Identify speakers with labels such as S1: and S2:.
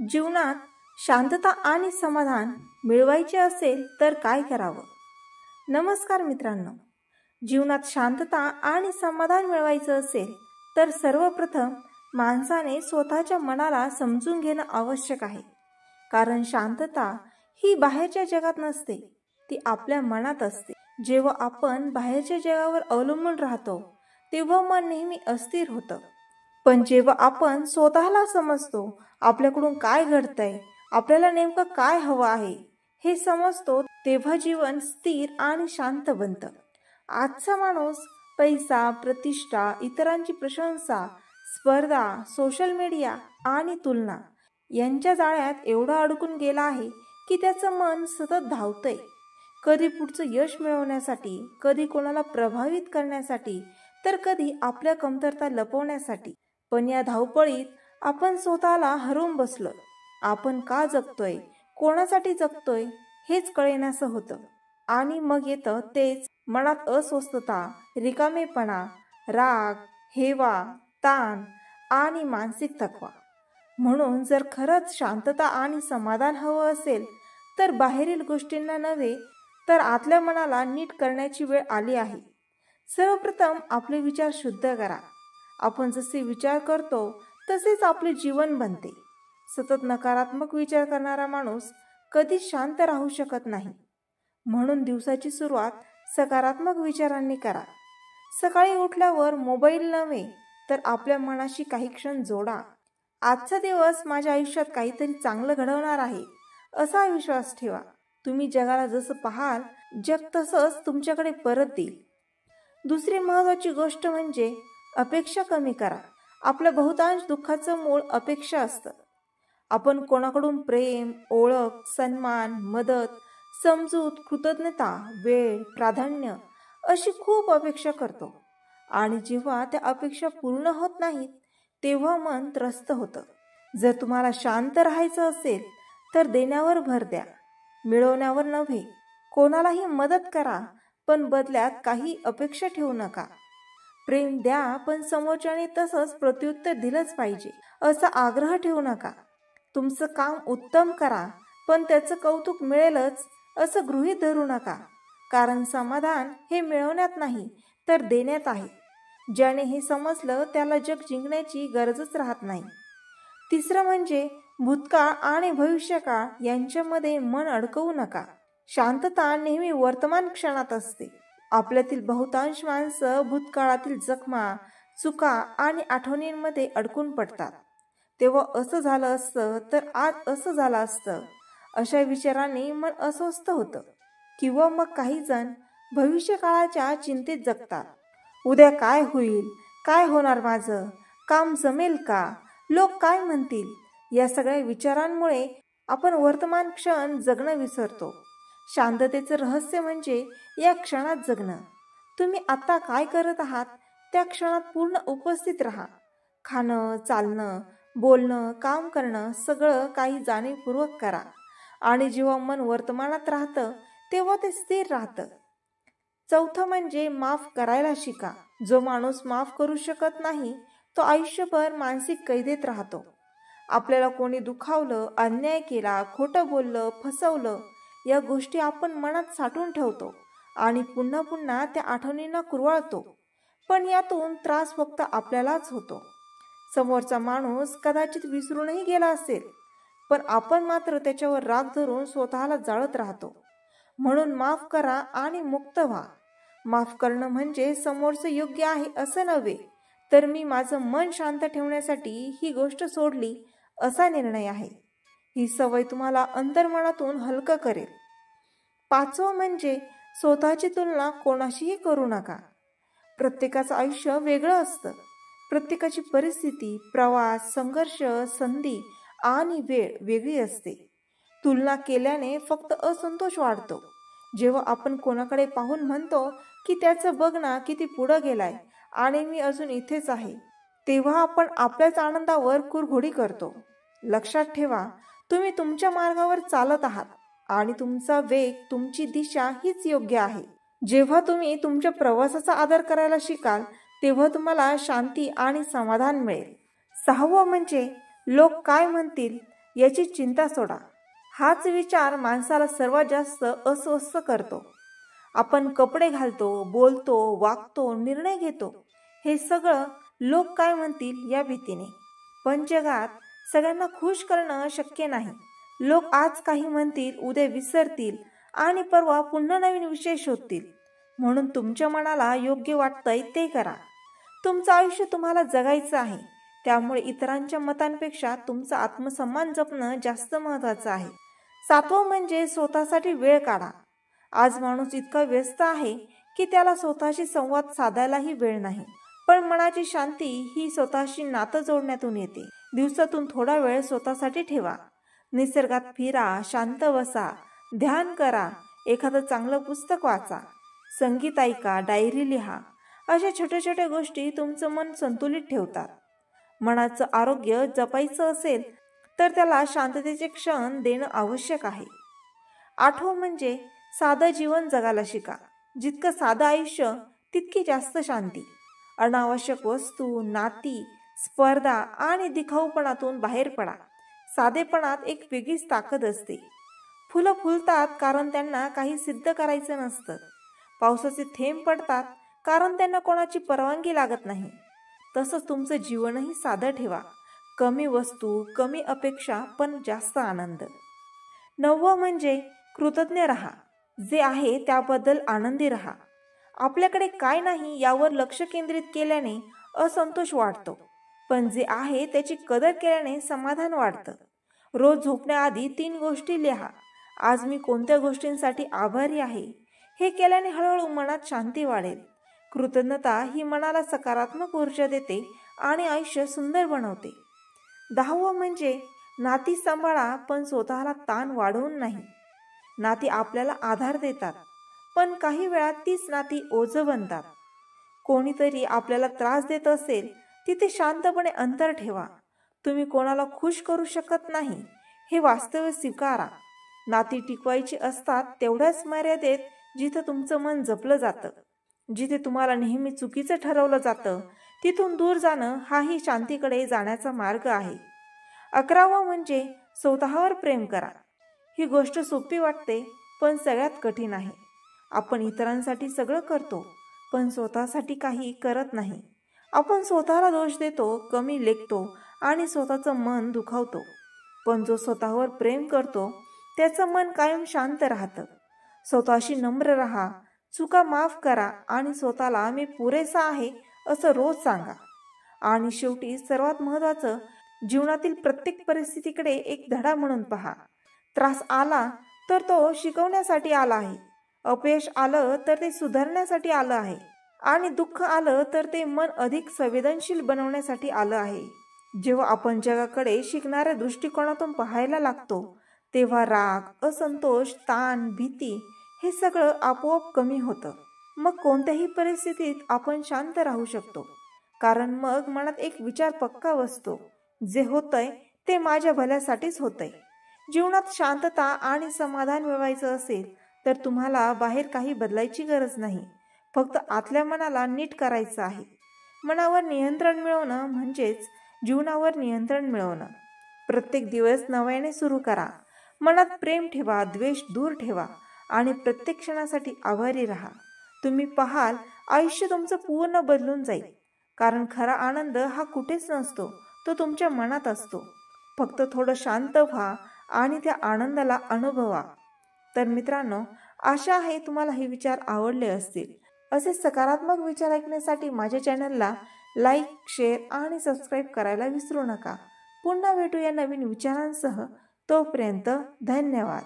S1: जीवनात शांतता आणि समाधान मिळवायचे असेल तर काय करावं? नमस्कार मित्रांनो. जीवनात शांतता आणि समाधान मिळवायचं असेल तर सर्वप्रथम माणसाने स्वतःच्या मनाला समजून घेणं आवश्यक आहे. कारण शांतता ही बाहेरच्या जगात नसते, ती आपल्या मनात असते. जेव्हा आपण बाहेरच्या जगावर अवलंबून राहतो तेव्हा मन नेहमी अस्थिर होतं. पण जेव्हा आपण स्वतःला समजतो, आपल्याकडून काय घडतंय, आपल्याला नेमकं काय हवं आहे हे समजतो, तेव्हा जीवन स्थिर आणि शांत बनतं. आजचा माणूस पैसा, प्रतिष्ठा, इतरांची प्रशंसा, स्पर्धा, सोशल मीडिया आणि तुलना यांच्या जाळ्यात एवढा अडकून गेला आहे की त्याचं मन सतत धावतंय. कधी पुढचं यश मिळवण्यासाठी, कधी कोणाला प्रभावित करण्यासाठी, तर कधी आपल्या कमतरता लपवण्यासाठी. पण या धावपळीत आपण स्वतःला हरवून बसलो. आपण का जगतोय, कोणासाठी जगतोय हेच कळेनासं होतं. आणि मग येतं तेच मनात अस्वस्थता, रिकामेपणा, राग, हेवा, ताण आणि मानसिक थकवा. म्हणून जर खरंच शांतता आणि समाधान हवं असेल तर बाहेरील गोष्टींना नव्हे तर आतल्या मनाला नीट करण्याची वेळ आली आहे. सर्वप्रथम आपले विचार शुद्ध करा. आपण जसे विचार करतो तसेच आपले जीवन बनते. सतत नकारात्मक विचार करणारा माणूस कधीच शांत राहू शकत नाही. म्हणून दिवसाची सुरुवात सकारात्मक विचारांनी करा. सकाळी उठल्यावर मोबाईल नव्हे तर आपल्या मनाशी काही क्षण जोडा. आजचा दिवस माझ्या आयुष्यात काहीतरी चांगलं घडवणार आहे असा विश्वास ठेवा. तुम्ही जगाला जसं पाहाल, जग तसंच तुमच्याकडे परत देईल. दुसरी महत्त्वाची गोष्ट म्हणजे अपेक्षा कमी करा. आपल्या बहुतांश दुःखाचं मूळ अपेक्षा असतं. आपण कोणाकडून प्रेम, ओळख, सन्मान, मदत, समजूत, कृतज्ञता, वेळ, प्राधान्य अशी खूप अपेक्षा करतो. आणि जेव्हा त्या अपेक्षा पूर्ण होत नाहीत तेव्हा मन त्रस्त होतं. जर तुम्हाला शांत राहायचं असेल तर देण्यावर भर द्या, मिळवण्यावर नव्हे. कोणालाही मदत करा पण बदल्यात काही अपेक्षा ठेवू नका. प्रेम द्या पण समोरच्याने तसंच प्रत्युत्तर दिलंच पाहिजे असा आग्रह ठेवू नका. तुमचं काम उत्तम करा पण त्याचं कौतुक मिळेलच असं गृहीत धरू नका. कारण समाधान हे मिळवण्यात नाही तर देण्यात आहे. ज्याने हे समजलं त्याला जग जिंकण्याची गरजच राहत नाही. तिसरं म्हणजे भूतकाळ आणि भविष्यकाळ यांच्यामध्ये मन अडकवू नका. शांतता नेहमी वर्तमान क्षणात असते. आपल्यातील बहुतांश माणसं भूतकाळातील जखमा, चुका आणि आठवणींमध्ये अडकून पडतात. तेव्हा असं झालं असतं तर आज असं झालं असतं अशा विचारांनी मन अस्वस्थ होतं. किंवा मग काही जण भविष्यकाळाच्या चिंतेत जगतात. उद्या काय होईल, काय होणार, माझं काम जमेल का, लोक काय म्हणतील, या सगळ्या विचारांमुळे आपण वर्तमान क्षण जगणं विसरतो. शांततेचं रहस्य म्हणजे या क्षणात जगणं. तुम्ही आता काय करत आहात त्या क्षणात पूर्ण उपस्थित राहा. खाणं, चालणं, बोलणं, काम करणं सगळं काही जाणीवपूर्वक करा. आणि जेव्हा मन वर्तमानात राहतं तेव्हा ते स्थिर राहतं. चौथं म्हणजे माफ करायला शिका. जो माणूस माफ करू शकत नाही तो आयुष्यभर मानसिक कैदेत राहतो. आपल्याला कोणी दुखावलं, अन्याय केला, खोटं बोललं, फसवलं या गोष्टी आपण मनात साठवून ठेवतो आणि पुन्हा पुन्हा त्या आठवणींना कुरवाळतो. पण यातून त्रास फक्त आपल्यालाच होतो. समोरचा माणूस कदाचित विसरूनही गेला असेल पण आपण मात्र त्याच्यावर राग धरून स्वतःला जाळत राहतो. म्हणून माफ करा आणि मुक्त व्हा. माफ करणं म्हणजे समोरचं योग्य आहे असं नव्हे तर मी माझं मन शांत ठेवण्यासाठी ही गोष्ट सोडली असा निर्णय आहे. ही सवय तुम्हाला अंतर्मनातून हलकं करेल. पाचवं म्हणजे स्वतःची तुलना कोणाशीही करू नका. प्रत्येकाचं आयुष्य वेगळं असतं. प्रत्येकाची परिस्थिती, प्रवास, संघर्ष, संधी आणि वेळ वेगळी असते. तुलना केल्याने फक्त असंतोष वाढतो. जेव्हा आपण कोणाकडे पाहून म्हणतो की त्याचं बघ ना किती पुढं गेलाय आणि मी अजून इथेच आहे, तेव्हा आपण आपल्याच आनंदावर कुरघोडी करतो. लक्षात ठेवा, तुम्ही तुमच्या मार्गावर चालत आहात आणि तुमचा वेग, तुमची दिशा हीच योग्य आहे. जेव्हा तुम्ही तुमच्या प्रवासाचा आदर करायला शिकाल तेव्हा तुम्हाला शांती आणि समाधान मिळेल. सहावं म्हणजे लोक काय म्हणतील याची चिंता सोडा. हाच विचार माणसाला सर्वात जास्त अस्वस्थ करतो. आपण कपडे घालतो, बोलतो, वागतो, निर्णय घेतो, हे सगळं लोक काय म्हणतील या भीतीने. पण जगात सगळ्यांना खुश करणं शक्य नाही. लोक आज काही म्हणतील, उद्या विसरतील आणि परवा पुन्हा नवीन विषय शोधतील. म्हणून तुमच्या मनाला योग्य वाटतंय ते करा. तुमचं आयुष्य तुम्हाला जगायचं आहे. त्यामुळे इतरांच्या मतांपेक्षा तुमचा आत्मसन्मान जपणं जास्त महत्त्वाचं आहे. 7वं म्हणजे स्वतःसाठी वेळ काढा. आज माणूस इतका व्यस्त आहे की त्याला स्वतःशी संवाद साधायलाही वेळ नाही. पण मनाची शांती ही स्वतःशी नातं जोडण्यातून येते. दिवसातून थोडा वेळ स्वतःसाठी ठेवा. निसर्गात फिरा, शांत बसा, ध्यान करा, एखादं चांगलं पुस्तक वाचा, संगीत ऐका, डायरी लिहा. अशा छोट्या छोट्या गोष्टी तुमचं मन संतुलित ठेवतात. मनाचं आरोग्य जपायचं असेल तर त्याला शांततेचे क्षण देणं आवश्यक आहे. 8वं म्हणजे साधं जीवन जगायला शिका. जितकं साधं आयुष्य तितकी जास्त शांती. अनावश्यक वस्तू, नाती, स्पर्धा आणि दिखाऊपणातून बाहेर पडा. साधेपणात एक वेगळीच ताकद असते. फुलं फुलतात कारण त्यांना काही सिद्ध करायचं नसतं. पावसाचे थेंब पडतात कारण त्यांना कोणाची परवानगी लागत नाही. तसंच तुमचं जीवनही साधं ठेवा. कमी वस्तू, कमी अपेक्षा, पण जास्त आनंद. 9वं म्हणजे कृतज्ञ राहा. जे आहे त्याबद्दल आनंदी राहा. आपल्याकडे काय नाही यावर लक्ष केंद्रित केल्याने असंतोष वाढतो, पण जे आहे त्याची कदर केल्याने समाधान वाढतं. रोज झोपण्याआधी 3 गोष्टी लिहा. आज मी कोणत्या गोष्टींसाठी आभारी आहे. हे केल्याने हळूहळू मनात शांती वाढेल. कृतज्ञता ही मनाला सकारात्मक ऊर्जा देते आणि आयुष्य सुंदर बनवते. 10वं म्हणजे नाती सांभाळा, पण स्वतःला ताण वाढवून नाही. नाती आपल्याला आधार देतात, पण काही वेळा तीच नाती ओझं बनतात. कोणीतरी आपल्याला त्रास देत असेल तिथे शांतपणे अंतर ठेवा. तुम्ही कोणाला खुश करू शकत नाही हे वास्तव स्वीकारा. नाती टिकवायची असतात तेवढ्याच मर्यादेत जिथं तुमचं मन जपलं जातं. जिथे तुम्हाला नेहमी चुकीचं ठरवलं जातं तिथून दूर जाणं हाही शांतीकडे जाण्याचा मार्ग आहे. 11वं म्हणजे स्वतःवर प्रेम करा. ही गोष्ट सोपी वाटते पण सगळ्यात कठीण आहे. आपण इतरांसाठी सगळं करतो पण स्वतःसाठी काही करत नाही. आपण स्वतःला दोष देतो, कमी लेखतो आणि स्वतःचं मन दुखावतो. पण जो स्वतःवर प्रेम करतो त्याचं मन कायम शांत राहतं. स्वतःशी नम्र राहा, चुका माफ करा आणि स्वतःला मी पुरेसा आहे असं रोज सांगा. आणि शेवटी सर्वात महत्त्वाचं, जीवनातील प्रत्येक परिस्थितीकडे एक धडा म्हणून पहा. त्रास आला तर तो शिकवण्यासाठी आला आहे. अपयश आलं तर ते सुधारण्यासाठी आलं आहे. आणि दुःख आलं तर ते मन अधिक संवेदनशील बनवण्यासाठी आलं आहे. जेव्हा आपण जगाकडे शिकणाऱ्या दृष्टिकोनातून पाहायला लागतो तेव्हा राग, असंतोष, ताण, भीती हे सगळं आपोआप कमी होतं. मग कोणत्याही परिस्थितीत आपण शांत राहू शकतो. कारण मग मनात एक विचार पक्का बसतो, जे होतंय ते माझ्या भल्यासाठीच होतंय. जीवनात शांतता आणि समाधान मिळवायचं असेल तर तुम्हाला बाहेर काही बदलायची गरज नाही. फक्त आतल्या मनाला नीट करायचं आहे. मनावर नियंत्रण मिळवणं म्हणजेच जीवनावर नियंत्रण मिळवणं. प्रत्येक दिवस नव्याने सुरू करा. मनात प्रेम ठेवा, द्वेष दूर ठेवा आणि प्रत्येक क्षणासाठी आभारी राहा. तुम्ही पाहाल आयुष्य तुमचं पूर्ण बदलून जाईल. कारण खरा आनंद हा कुठेच नसतो, तो तुमच्या मनात असतो. फक्त थोडं शांत व्हा आणि त्या आनंदाला अनुभवा. तर मित्रांनो, आशा आहे तुम्हाला हे विचार आवडले असतील. असे सकारात्मक विचार ऐकण्यासाठी माझ्या चॅनलला लाईक, शेअर आणि सबस्क्राईब करायला विसरू नका. पुन्हा भेटूया नवीन विचारांसह. तोपर्यंत धन्यवाद.